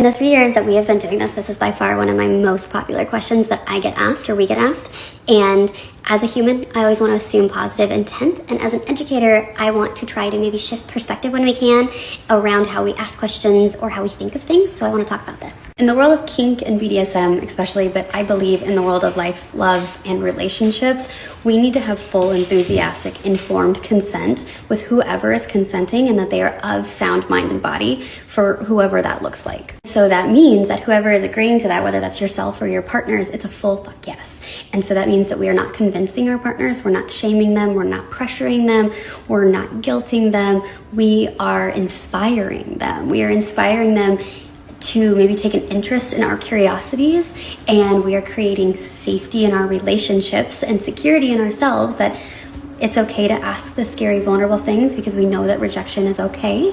In the 3 years that we have been doing this, this is by far one of my most popular questions that I get asked or we get asked. And as a human, I always want to assume positive intent. And as an educator, I want to try to maybe shift perspective when we can around how we ask questions or how we think of things. So I want to talk about this. In the world of kink and BDSM especially, but I believe in the world of life, love, and relationships, we need to have full, enthusiastic, informed consent with whoever is consenting and that they are of sound mind and body for whoever that looks like. So that means that whoever is agreeing to that, whether that's yourself or your partners, it's a full fuck yes. And so that means that we are not convincing our partners, we're not shaming them, we're not pressuring them, we're not guilting them, we are inspiring them. We are inspiring them to maybe take an interest in our curiosities, and we are creating safety in our relationships and security in ourselves, that it's okay to ask the scary, vulnerable things because we know that rejection is okay.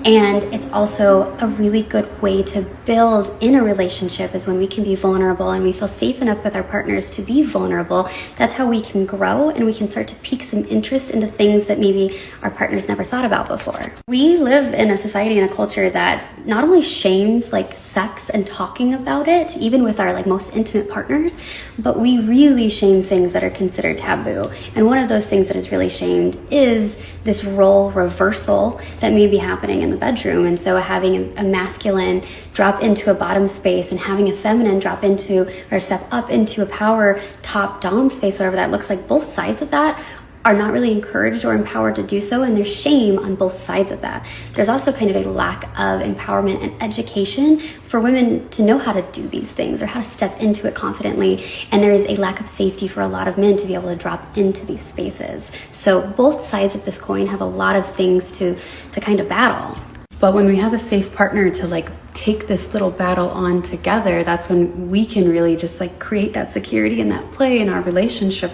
And it's also a really good way to build in a relationship is when we can be vulnerable and we feel safe enough with our partners to be vulnerable. That's how we can grow and we can start to pique some interest into things that maybe our partners never thought about before. We live in a society and a culture that not only shames like sex and talking about it, even with our like most intimate partners, but we really shame things that are considered taboo. And one of those things that is really shamed is this role reversal that may be happening in the bedroom. And so having a masculine drop into a bottom space and having a feminine drop into or step up into a power top dom space, whatever that looks like, both sides of that are not really encouraged or empowered to do so, and there's shame on both sides of that. There's also kind of a lack of empowerment and education for women to know how to do these things or how to step into it confidently, and there is a lack of safety for a lot of men to be able to drop into these spaces. So both sides of this coin have a lot of things to kind of battle. But when we have a safe partner to like take this little battle on together, that's when we can really just like create that security and that play in our relationship,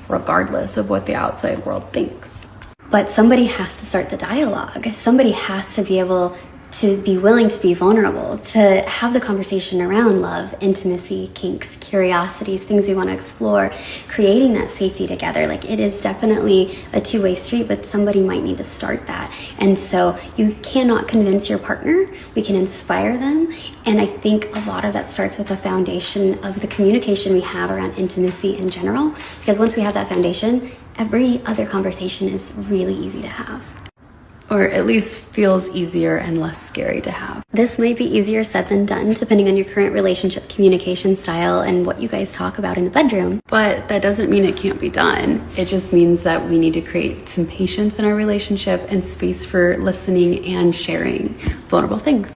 regardless of what the outside world thinks. But somebody has to start the dialogue. Somebody has to be able to be willing to be vulnerable, to have the conversation around love, intimacy, kinks, curiosities, things we want to explore, creating that safety together. Like, it is definitely a two-way street, but somebody might need to start that. And so you cannot convince your partner, we can inspire them. And I think a lot of that starts with the foundation of the communication we have around intimacy in general, because once we have that foundation, every other conversation is really easy to have. Or at least feels easier and less scary to have. This might be easier said than done, depending on your current relationship communication style and what you guys talk about in the bedroom. But that doesn't mean it can't be done. It just means that we need to create some patience in our relationship and space for listening and sharing vulnerable things.